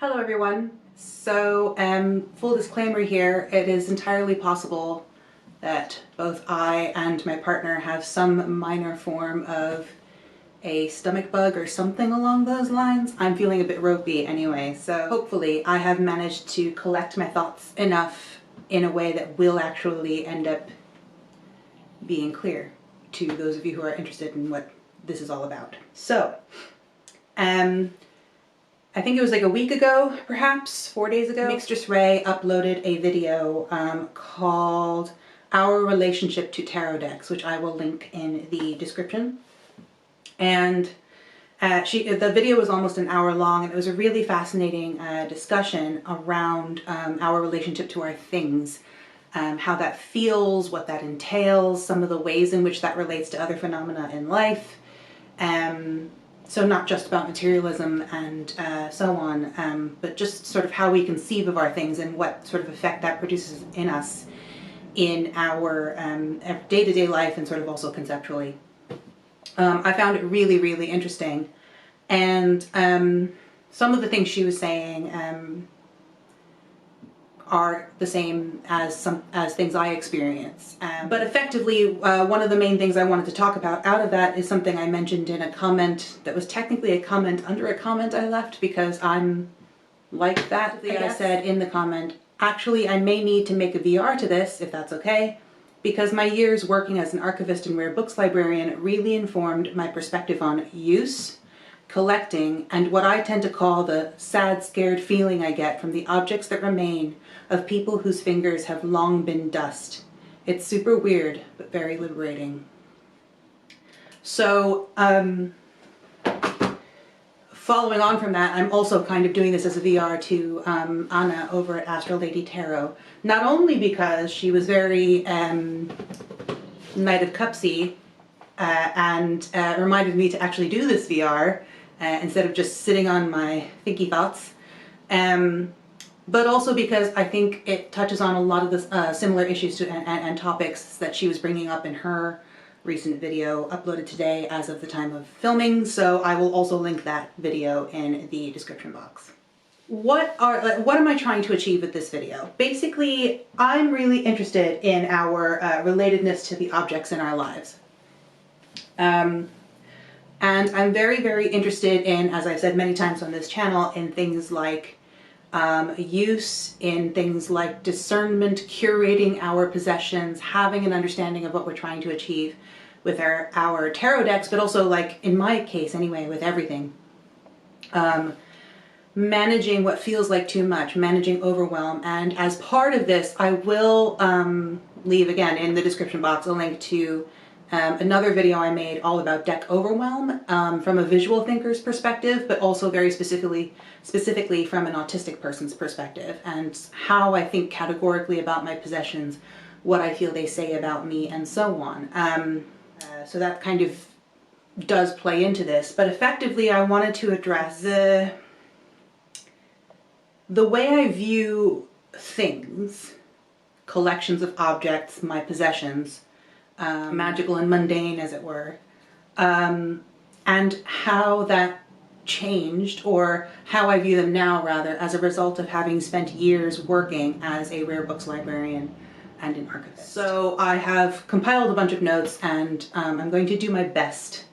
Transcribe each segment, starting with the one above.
Hello everyone. So full disclaimer here, it is entirely possible that both I and my partner have some minor form of a stomach bug or something along those lines. I'm feeling a bit ropey anyway, so hopefully I have managed to collect my thoughts enough in a way that will actually end up being clear to those of you who are interested in what this is all about. So, I think it was like a week ago, perhaps 4 days ago, Mistress Ray uploaded a video called Our Relationship to Tarot Decks, which I will link in the description. And the video was almost an hour long, and it was a really fascinating discussion around our relationship to our things, how that feels, what that entails, some of the ways in which that relates to other phenomena in life. So not just about materialism and so on, but just sort of how we conceive of our things and what sort of effect that produces in us in our day-to-day life and sort of also conceptually. I found it really, really interesting. And some of the things she was saying are the same as things I experience. But effectively, one of the main things I wanted to talk about out of that is something I mentioned in a comment that was technically a comment under a comment I left, because I'm like that. I said in the comment, actually I may need to make a VR to this, if that's okay, because my years working as an archivist and rare books librarian really informed my perspective on use, collecting, and what I tend to call the sad, scared feeling I get from the objects that remain of people whose fingers have long been dust. It's super weird, but very liberating. So, following on from that, I'm also kind of doing this as a VR to Anna over at Astral Lady Tarot. Not only because she was very Knight of Cupsy and reminded me to actually do this VR instead of just sitting on my thinky thoughts, but also because I think it touches on a lot of the similar issues to, and topics that she was bringing up in her recent video uploaded today as of the time of filming, so I will also link that video in the description box. What am I trying to achieve with this video? Basically, I'm really interested in our relatedness to the objects in our lives. And I'm very, very interested in, as I've said many times on this channel, in things like use, in things like discernment, curating our possessions, having an understanding of what we're trying to achieve with our tarot decks, but also, like in my case anyway, with everything. Managing what feels like too much, managing overwhelm, and as part of this I will leave again in the description box a link to another video I made all about deck overwhelm from a visual thinker's perspective, but also very specifically from an autistic person's perspective, and how I think categorically about my possessions, what I feel they say about me, and so on. So that kind of does play into this, but effectively I wanted to address the way I view things, collections of objects, my possessions, magical and mundane as it were, and how that changed, or how I view them now rather, as a result of having spent years working as a rare books librarian and an archivist. So I have compiled a bunch of notes, and I'm going to do my best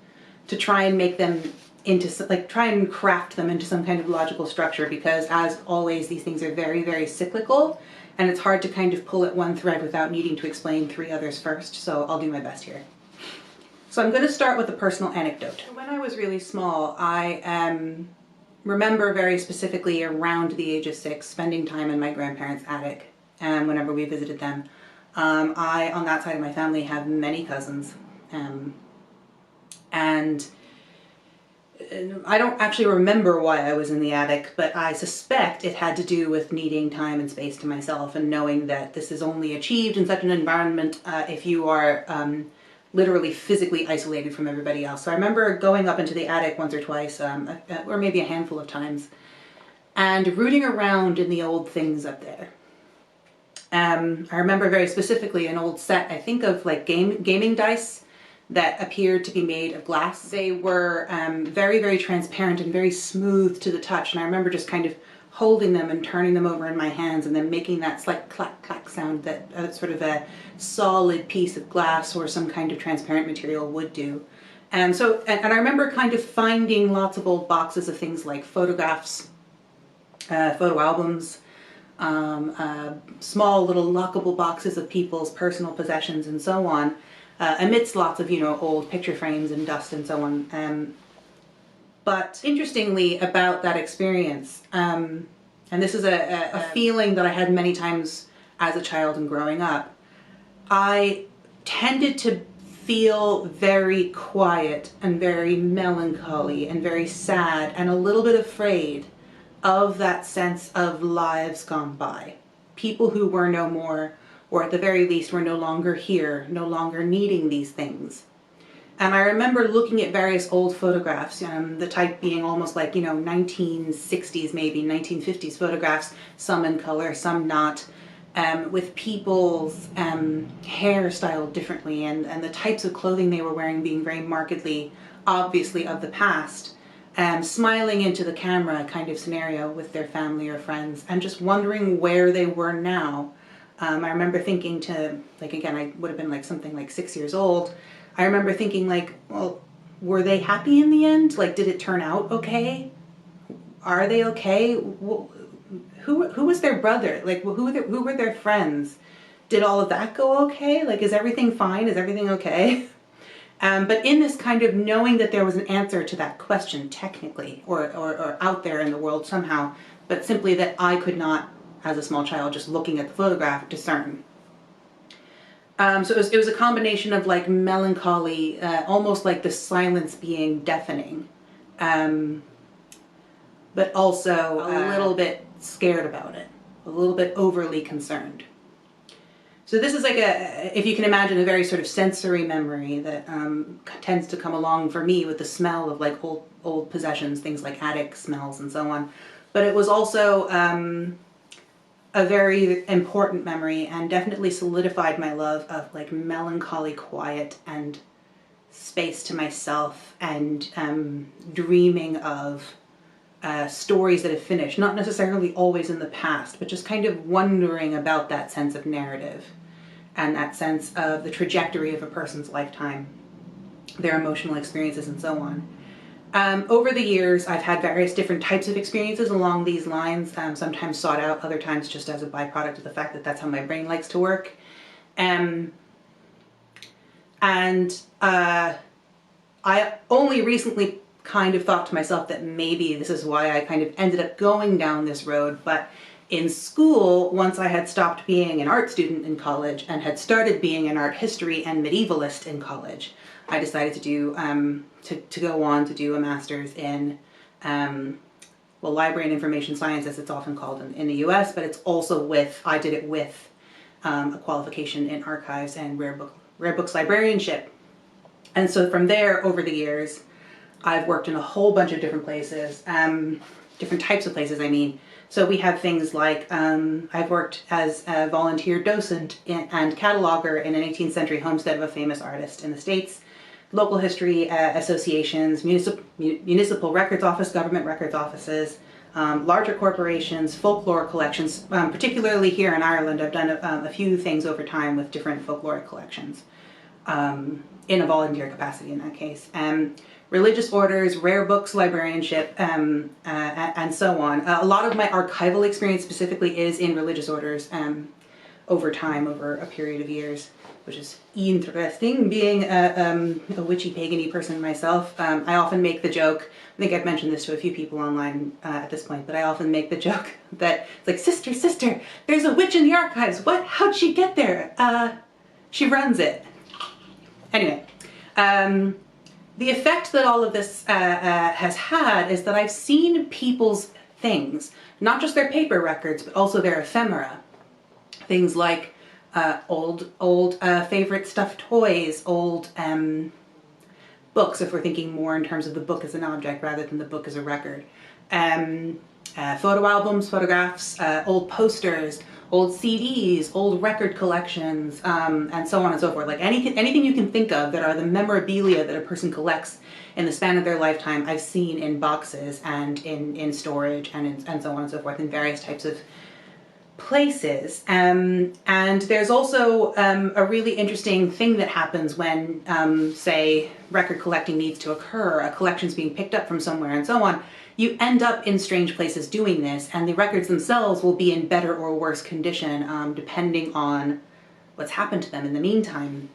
to try and make them into, try and craft them into some kind of logical structure, because as always these things are very, very cyclical, and it's hard to kind of pull at one thread without needing to explain three others first, so I'll do my best here. So I'm going to start with a personal anecdote. When I was really small, I remember very specifically around the age of 6 spending time in my grandparents' attic whenever we visited them. I, on that side of my family, have many cousins, and I don't actually remember why I was in the attic, but I suspect it had to do with needing time and space to myself, and knowing that this is only achieved in such an environment if you are literally physically isolated from everybody else. So I remember going up into the attic once or twice, or maybe a handful of times, and rooting around in the old things up there. I remember very specifically an old set, I think of like gaming dice, that appeared to be made of glass. They were very, very transparent and very smooth to the touch. And I remember just kind of holding them and turning them over in my hands and then making that slight clack clack sound that sort of a solid piece of glass or some kind of transparent material would do. And I remember kind of finding lots of old boxes of things like photographs, photo albums, small little lockable boxes of people's personal possessions and so on, amidst lots of, old picture frames and dust and so on. But interestingly about that experience, and this is a feeling that I had many times as a child and growing up, I tended to feel very quiet and very melancholy and very sad and a little bit afraid of that sense of lives gone by. People who were no more, or at the very least were no longer here, no longer needing these things. And I remember looking at various old photographs, the type being almost like, 1960s, maybe 1950s photographs, some in color, some not, with people's hair styled differently and the types of clothing they were wearing being very markedly, obviously of the past, smiling into the camera kind of scenario with their family or friends, and just wondering where they were now. I remember thinking again, I would have been something like 6 years old. I remember thinking well, were they happy in the end? Did it turn out okay? Are they okay? Who was their brother? Who were their friends? Did all of that go okay? Is everything fine? Is everything okay? But in this kind of knowing that there was an answer to that question technically, or out there in the world somehow, but simply that I could not, as a small child, just looking at the photograph, discern. So it was a combination of melancholy, almost like the silence being deafening, but also a little bit scared about it, a little bit overly concerned. So this is if you can imagine, a very sort of sensory memory that tends to come along for me with the smell of old possessions, things like attic smells and so on. But it was also a very important memory and definitely solidified my love of melancholy quiet and space to myself and dreaming of stories that have finished, not necessarily always in the past, but just kind of wondering about that sense of narrative and that sense of the trajectory of a person's lifetime, their emotional experiences and so on. Over the years, I've had various different types of experiences along these lines, sometimes sought out, other times just as a byproduct of the fact that that's how my brain likes to work. I only recently kind of thought to myself that maybe this is why I kind of ended up going down this road. But in school, once I had stopped being an art student in college and had started being an art history and medievalist in college, I decided to do to go on to do a master's in library and information science, as it's often called in the US, but it's also I did it with a qualification in archives and rare books librarianship. And so from there, over the years, I've worked in a whole bunch of different places, different types of places, I mean. So we have things like, I've worked as a volunteer docent and cataloger in an 18th century homestead of a famous artist in the States, local history associations, municipal records office, government records offices, larger corporations, folklore collections. Particularly here in Ireland, I've done a few things over time with different folkloric collections, in a volunteer capacity in that case. Religious orders, rare books librarianship, and so on. A lot of my archival experience specifically is in religious orders over time, over a period of years, which is interesting, being a witchy, pagany person myself. I often make the joke, I think I've mentioned this to a few people online at this point, but I often make the joke that it's like, sister, there's a witch in the archives. What? How'd she get there? She runs it. Anyway, the effect that all of this has had is that I've seen people's things, not just their paper records, but also their ephemera. Things like old favorite stuffed toys, old books, if we're thinking more in terms of the book as an object rather than the book as a record. Photo albums, photographs, old posters, old CDs, old record collections, and so on and so forth. Like anything you can think of that are the memorabilia that a person collects in the span of their lifetime, I've seen in boxes and in storage and so on and so forth in various types of places. And there's also a really interesting thing that happens when, say, record collecting needs to occur, a collection's being picked up from somewhere and so on. You end up in strange places doing this, and the records themselves will be in better or worse condition, depending on what's happened to them in the meantime.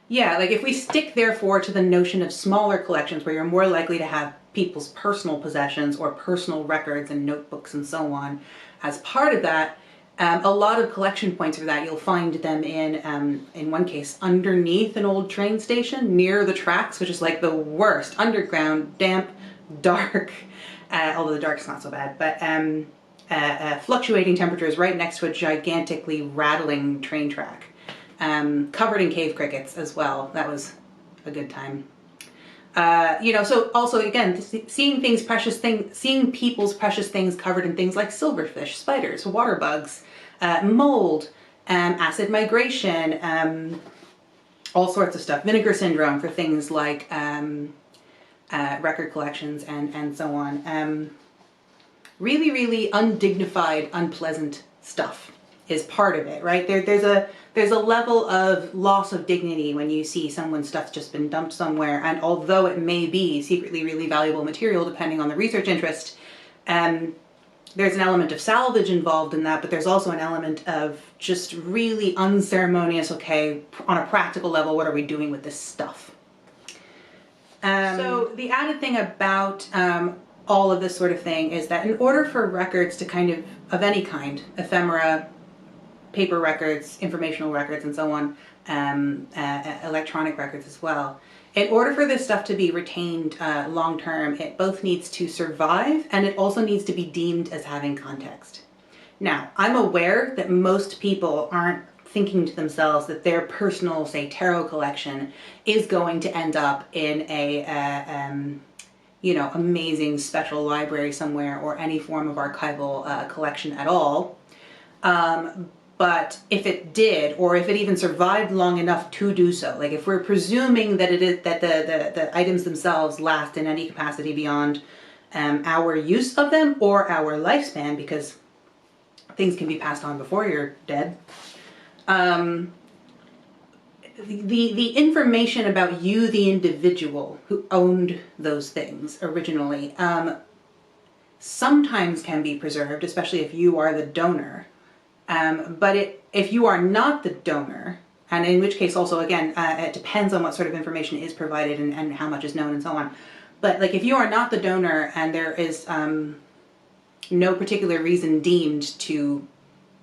Yeah, like if we stick therefore to the notion of smaller collections where you're more likely to have people's personal possessions or personal records and notebooks and so on, as part of that, a lot of collection points for that, you'll find them in one case, underneath an old train station near the tracks, which is like the worst, underground, damp, dark, although the dark's not so bad, but fluctuating temperatures right next to a gigantically rattling train track, covered in cave crickets as well. That was a good time. So also again, seeing people's precious things covered in things like silverfish, spiders, water bugs, mold, acid migration, all sorts of stuff, vinegar syndrome for things like record collections and so on. Really, really undignified, unpleasant stuff is part of it, right? There's a level of loss of dignity when you see someone's stuff's just been dumped somewhere, and although it may be secretly really valuable material depending on the research interest, there's an element of salvage involved in that, but there's also an element of just really unceremonious, okay, on a practical level, what are we doing with this stuff? So the added thing about all of this sort of thing is that in order for records to kind of any kind, ephemera, paper records, informational records, and so on, electronic records as well. In order for this stuff to be retained long term, it both needs to survive and it also needs to be deemed as having context. Now, I'm aware that most people aren't thinking to themselves that their personal, say, tarot collection is going to end up in a amazing special library somewhere or any form of archival collection at all. But if it did, or if it even survived long enough to do so, like if we're presuming that the items themselves last in any capacity beyond our use of them or our lifespan, because things can be passed on before you're dead, the information about you, the individual who owned those things originally, sometimes can be preserved, especially if you are the donor. But if you are not the donor, and in which case also, again, it depends on what sort of information is provided and how much is known and so on. But like if you are not the donor and there is no particular reason deemed to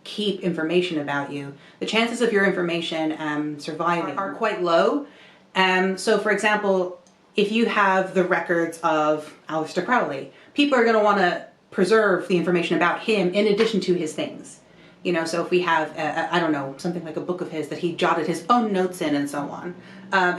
keep information about you, the chances of your information surviving are quite low. So for example, if you have the records of Aleister Crowley, people are going to want to preserve the information about him in addition to his things. So if we have, I don't know, something like a book of his that he jotted his own notes in and so on,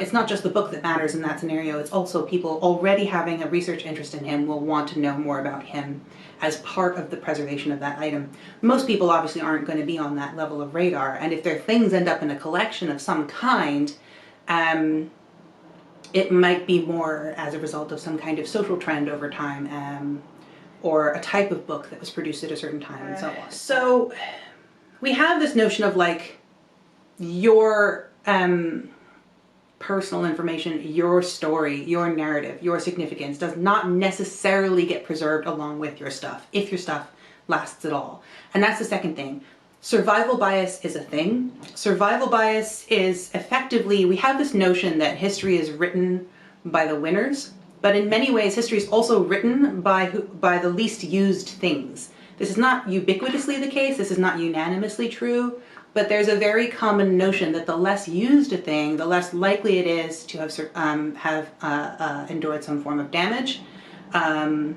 it's not just the book that matters in that scenario, it's also people already having a research interest in him will want to know more about him as part of the preservation of that item. Most people obviously aren't going to be on that level of radar, and if their things end up in a collection of some kind, it might be more as a result of some kind of social trend over time, or a type of book that was produced at a certain time and so on. So we have this notion of like your personal information, your story, your narrative, your significance does not necessarily get preserved along with your stuff, if your stuff lasts at all. And that's the second thing. Survival bias is a thing. Survival bias is effectively, we have this notion that history is written by the winners, but in many ways history is also written by the least used things. This is not ubiquitously the case, this is not unanimously true, but there's a very common notion that the less used a thing, the less likely it is to have endured some form of damage, and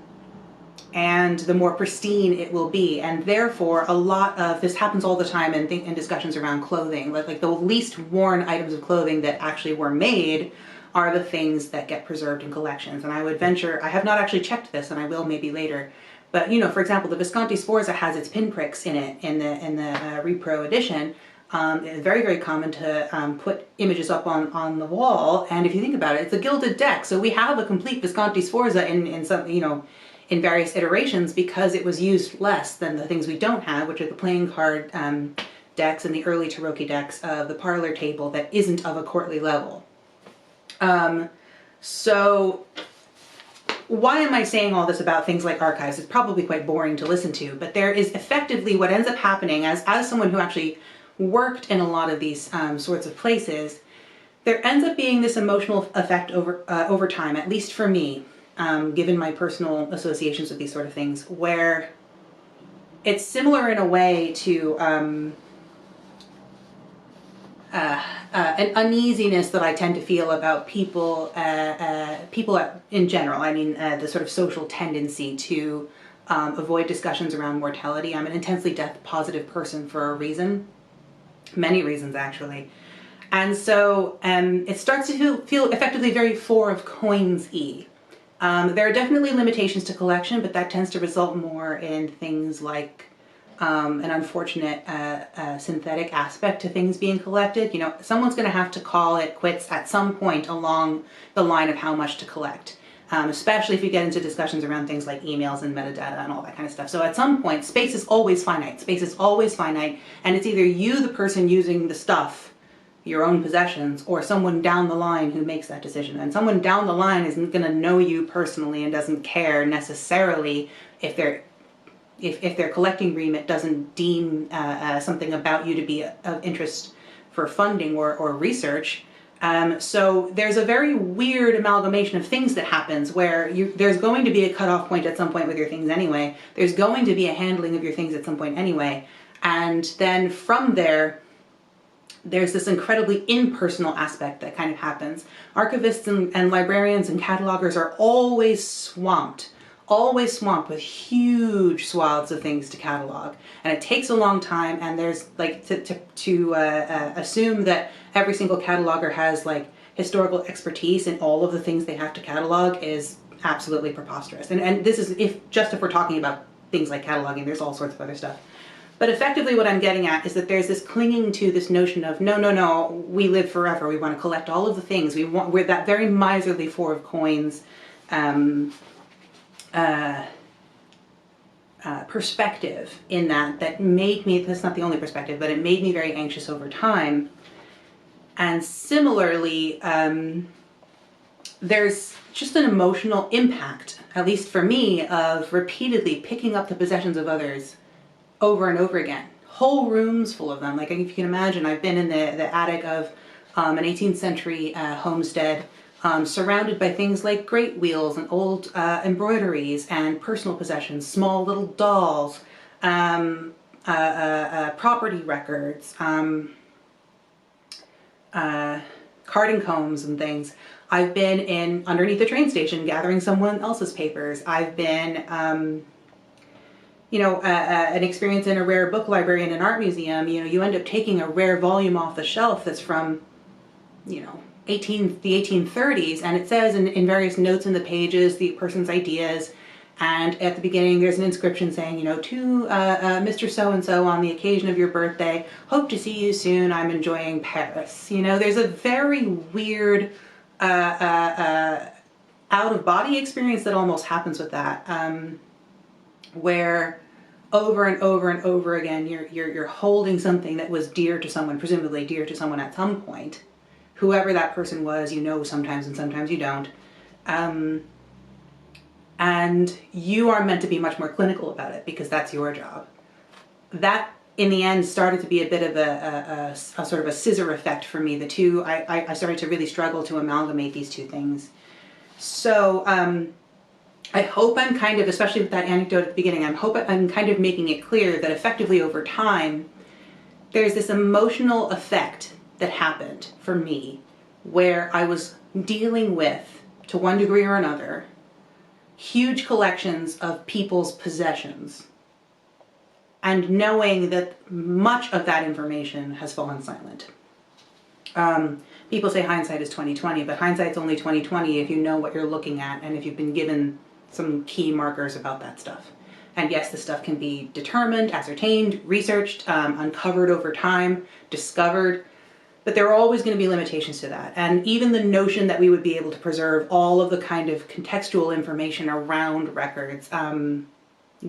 the more pristine it will be. And therefore, a lot of this happens all the time in discussions around clothing. Like the least worn items of clothing that actually were made are the things that get preserved in collections. And I would venture, I have not actually checked this, and I will maybe later, but you know, for example, the Visconti Sforza has its pinpricks in it in the repro edition. It's very, very common to put images up on the wall, and if you think about it, it's a gilded deck. So we have a complete Visconti Sforza in some, you know, in various iterations, because it was used less than the things we don't have, which are the playing card decks and the early Tarocchi decks of the parlor table that isn't of a courtly level. So why am I saying all this about things like archives? It's probably quite boring to listen to, but there is effectively what ends up happening as someone who actually worked in a lot of these sorts of places, there ends up being this emotional effect over time, at least for me, given my personal associations with these sort of things, where it's similar in a way to an uneasiness that I tend to feel about people, in general. I mean, the sort of social tendency to avoid discussions around mortality. I'm an intensely death-positive person for a reason, many reasons actually. And so it starts to feel effectively very Four of Coins-y. There are definitely limitations to collection, but that tends to result more in things like an unfortunate synthetic aspect to things being collected. You know, someone's going to have to call it quits at some point along the line of how much to collect, especially if you get into discussions around things like emails and metadata and all that kind of stuff. So at some point, space is always finite. Space is always finite, and it's either you, the person using the stuff, your own possessions, or someone down the line who makes that decision. And someone down the line isn't going to know you personally and doesn't care necessarily if their collecting remit doesn't deem something about you to be of interest for funding or research. So there's a very weird amalgamation of things that happens where there's going to be a cutoff point at some point with your things anyway. There's going to be a handling of your things at some point anyway. And then from there's this incredibly impersonal aspect that kind of happens. Archivists and librarians and catalogers are always swamped with huge swaths of things to catalog, and it takes a long time, and there's like to assume that every single cataloger has like historical expertise in all of the things they have to catalog is absolutely preposterous. And this is if we're talking about things like cataloging. There's all sorts of other stuff. But effectively what I'm getting at is that there's this clinging to this notion of, no, we live forever. We want to collect all of the things. We're that very miserly Four of Coins perspective in that made me, that's not the only perspective, but it made me very anxious over time. And similarly, there's just an emotional impact, at least for me, of repeatedly picking up the possessions of others over and over again. Whole rooms full of them. Like if you can imagine, I've been in the attic of an 18th century homestead, surrounded by things like great wheels and old embroideries and personal possessions, small little dolls, property records, carding combs and things. I've been in underneath the train station gathering someone else's papers. I've been an experience in a rare book library in an art museum. You know, you end up taking a rare volume off the shelf that's from, the 1830s, and it says in various notes in the pages the person's ideas, and at the beginning there's an inscription saying, to Mr. So-and-so on the occasion of your birthday, hope to see you soon, I'm enjoying Paris. There's a very weird out-of-body experience that almost happens with that. Where over and over and over again you're holding something that was dear to someone, presumably dear to someone at some point, whoever that person was, sometimes and sometimes you don't, and you are meant to be much more clinical about it because that's your job. That in the end started to be a bit of a sort of a scissor effect for me. The two, I started to really struggle to amalgamate these two things. So I hope I'm kind of, especially with that anecdote at the beginning, I'm kind of making it clear that effectively over time, there's this emotional effect that happened for me where I was dealing with, to one degree or another, huge collections of people's possessions, and knowing that much of that information has fallen silent. people say hindsight is 20/20, but hindsight's only 20/20 if you know what you're looking at and if you've been given some key markers about that stuff. And yes, this stuff can be determined, ascertained, researched, uncovered over time, discovered, but there are always going to be limitations to that. And even the notion that we would be able to preserve all of the kind of contextual information around records,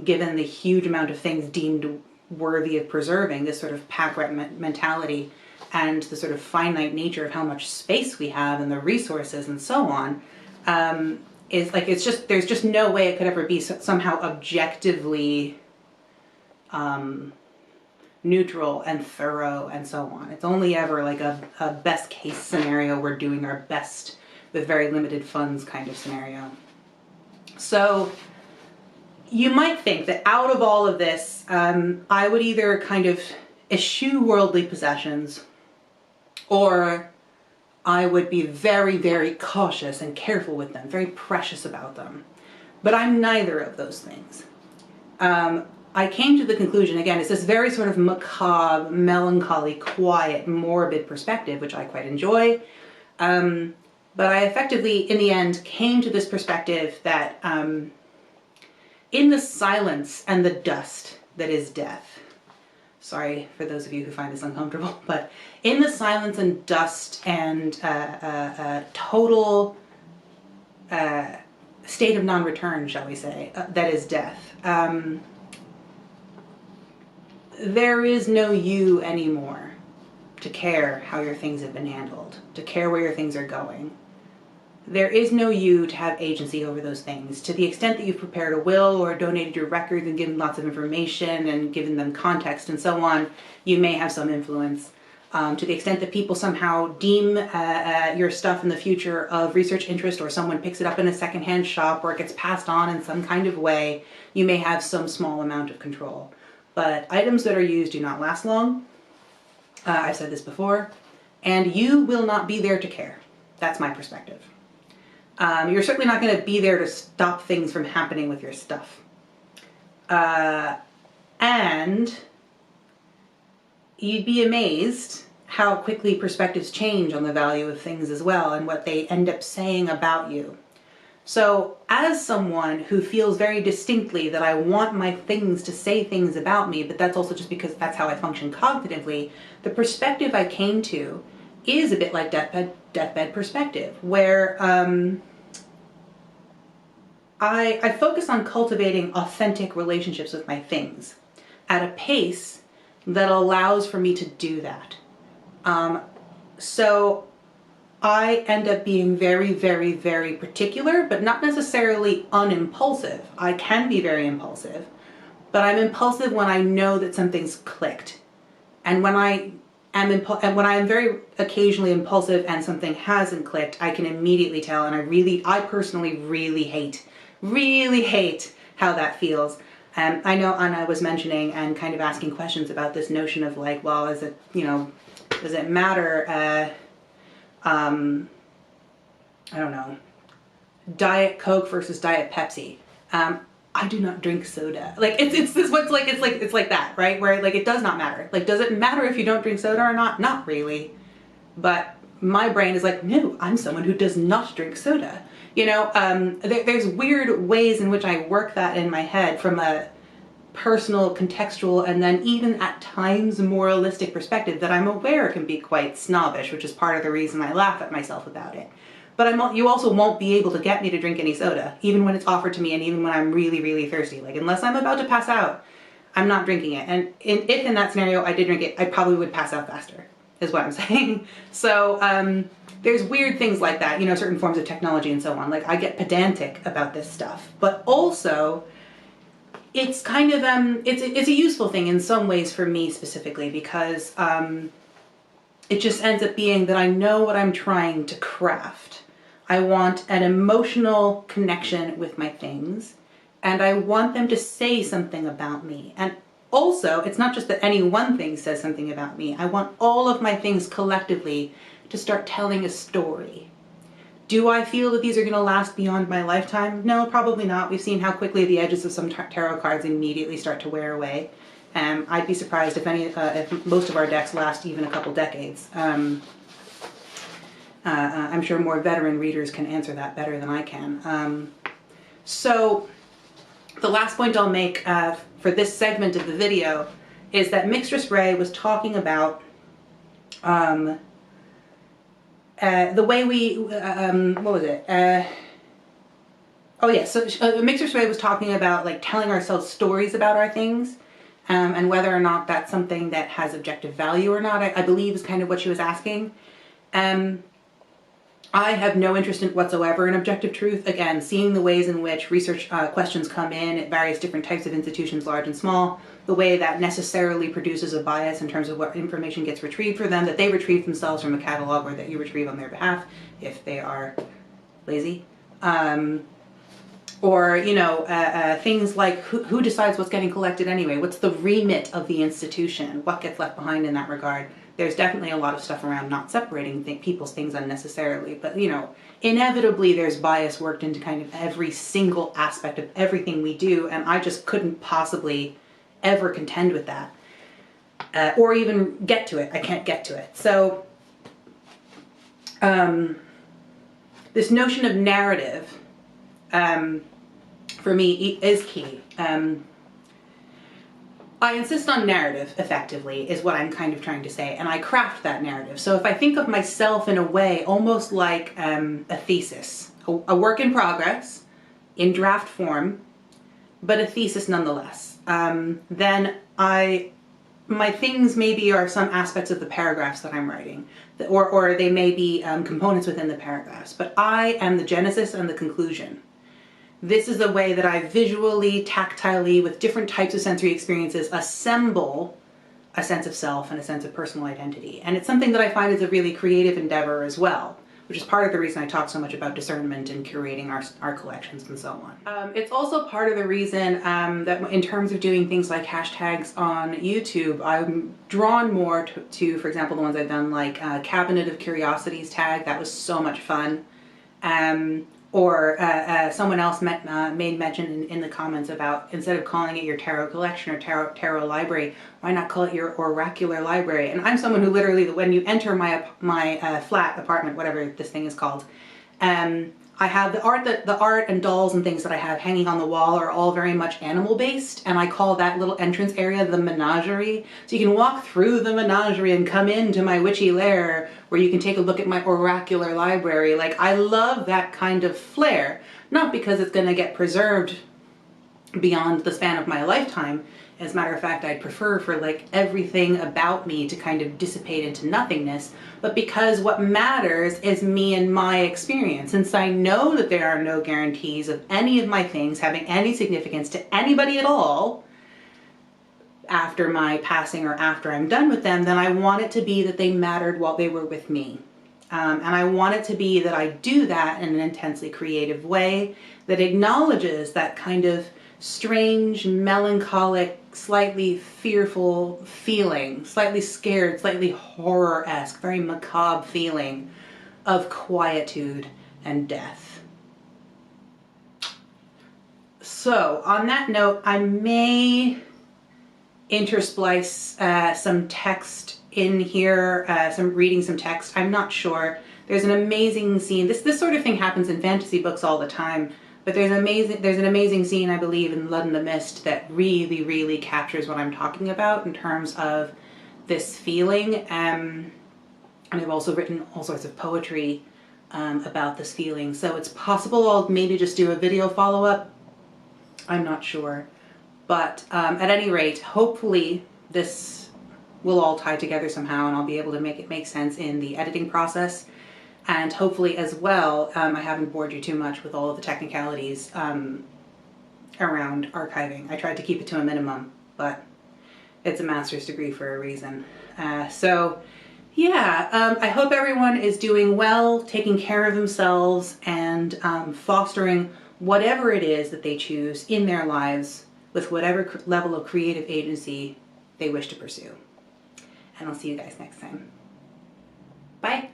given the huge amount of things deemed worthy of preserving, this sort of pack rat mentality, and the sort of finite nature of how much space we have and the resources and so on, is like, it's just, there's just no way it could ever be somehow objectively neutral and thorough and so on. It's only ever like a best case scenario, we're doing our best with very limited funds kind of scenario. So you might think that out of all of this, I would either kind of eschew worldly possessions, or I would be very, very cautious and careful with them, very precious about them. But I'm neither of those things. I came to the conclusion, again, it's this very sort of macabre, melancholy, quiet, morbid perspective, which I quite enjoy. But I effectively, in the end, came to this perspective that in the silence and the dust that is death, sorry for those of you who find this uncomfortable, but in the silence and dust and total state of non-return, shall we say, that is death, there is no you anymore to care how your things have been handled, to care where your things are going. There is no you to have agency over those things. To the extent that you've prepared a will or donated your records and given lots of information and given them context and so on, you may have some influence. To the extent that people somehow deem your stuff in the future of research interest, or someone picks it up in a secondhand shop, or it gets passed on in some kind of way, you may have some small amount of control. But items that are used do not last long. I've said this before, and you will not be there to care. That's my perspective. You're certainly not going to be there to stop things from happening with your stuff. And you'd be amazed how quickly perspectives change on the value of things as well, and what they end up saying about you. So as someone who feels very distinctly that I want my things to say things about me, but that's also just because that's how I function cognitively, the perspective I came to is a bit like deathbed perspective, where I focus on cultivating authentic relationships with my things at a pace that allows for me to do that. So I end up being very, very, very particular, but not necessarily unimpulsive. I can be very impulsive, but I'm impulsive when I know that something's clicked. And when I am very occasionally impulsive and something hasn't clicked, I can immediately tell, and I personally really hate how that feels. I know Anna was mentioning and kind of asking questions about this notion of like, well, is it, does it matter, I don't know, Diet Coke versus Diet Pepsi? I do not drink soda. Like it's like that, right? Where like it does not matter. Like, does it matter if you don't drink soda or not? Not really. But my brain is like, no, I'm someone who does not drink soda. There's weird ways in which I work that in my head from a personal, contextual, and then even at times moralistic perspective that I'm aware can be quite snobbish, which is part of the reason I laugh at myself about it. But you also won't be able to get me to drink any soda, even when it's offered to me and even when I'm really, really thirsty. Like, unless I'm about to pass out, I'm not drinking it. And if in that scenario I did drink it, I probably would pass out faster, is what I'm saying. So there's weird things like that, certain forms of technology and so on. Like, I get pedantic about this stuff, but also it's kind of, it's a useful thing in some ways for me specifically, because it just ends up being that I know what I'm trying to craft. I want an emotional connection with my things, and I want them to say something about me. And also, it's not just that any one thing says something about me. I want all of my things collectively to start telling a story. Do I feel that these are going to last beyond my lifetime? No, probably not. We've seen how quickly the edges of some tarot cards immediately start to wear away. I'd be surprised if most of our decks last even a couple decades. I'm sure more veteran readers can answer that better than I can. So the last point I'll make for this segment of the video is that Mistress Ray was talking about the way we, what was it? Oh yeah, so Mistress Ray was talking about like telling ourselves stories about our things, and whether or not that's something that has objective value or not, I believe is kind of what she was asking. I have no interest whatsoever in objective truth. Again, seeing the ways in which research questions come in at various different types of institutions, large and small, the way that necessarily produces a bias in terms of what information gets retrieved for them, that they retrieve themselves from a catalog or that you retrieve on their behalf if they are lazy. Or, you know, things like who decides what's getting collected anyway? What's the remit of the institution? What gets left behind in that regard? There's definitely a lot of stuff around not separating people's things unnecessarily, but, you know, inevitably there's bias worked into kind of every single aspect of everything we do, and I just couldn't possibly ever contend with that, or even get to it. I can't get to it. So, this notion of narrative, for me, is key. I insist on narrative, effectively, is what I'm kind of trying to say, and I craft that narrative. So if I think of myself in a way almost like a thesis, a work in progress, in draft form, but a thesis nonetheless, then my things maybe are some aspects of the paragraphs that I'm writing, or they may be components within the paragraphs, but I am the genesis and the conclusion. This is the way that I visually, tactilely, with different types of sensory experiences, assemble a sense of self and a sense of personal identity. And it's something that I find is a really creative endeavor as well, which is part of the reason I talk so much about discernment and curating our collections and so on. It's also part of the reason that in terms of doing things like hashtags on YouTube, I'm drawn more to, for example, the ones I've done, like Cabinet of Curiosities tag. That was so much fun. Or someone else made mention in the comments about, instead of calling it your tarot collection or tarot library, why not call it your oracular library? And I'm someone who literally, when you enter my flat, apartment, whatever this thing is called, I have the art and dolls and things that I have hanging on the wall are all very much animal based, and I call that little entrance area the menagerie. So you can walk through the menagerie and come into my witchy lair, where you can take a look at my oracular library. Like, I love that kind of flair, not because it's going to get preserved beyond the span of my lifetime. As a matter of fact, I'd prefer for like everything about me to kind of dissipate into nothingness, but because what matters is me and my experience. Since I know that there are no guarantees of any of my things having any significance to anybody at all after my passing or after I'm done with them, then I want it to be that they mattered while they were with me. And I want it to be that I do that in an intensely creative way that acknowledges that kind of strange, melancholic, slightly fearful feeling, slightly scared, slightly horror-esque, very macabre feeling of quietude and death. So on that note, I may intersplice some text in here, reading some text. I'm not sure. There's an amazing scene. This sort of thing happens in fantasy books all the time. But there's an amazing scene, I believe, in Blood in the Mist that really, really captures what I'm talking about in terms of this feeling. And I've also written all sorts of poetry about this feeling. So it's possible I'll maybe just do a video follow-up. I'm not sure. But at any rate, hopefully this will all tie together somehow and I'll be able to make it make sense in the editing process. And hopefully as well, I haven't bored you too much with all of the technicalities around archiving. I tried to keep it to a minimum, but it's a master's degree for a reason. So yeah, I hope everyone is doing well, taking care of themselves, and fostering whatever it is that they choose in their lives with whatever level of creative agency they wish to pursue. And I'll see you guys next time. Bye.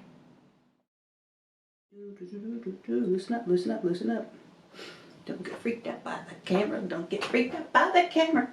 Loosen up, loosen up, loosen up. Don't get freaked out by the camera. Don't get freaked out by the camera.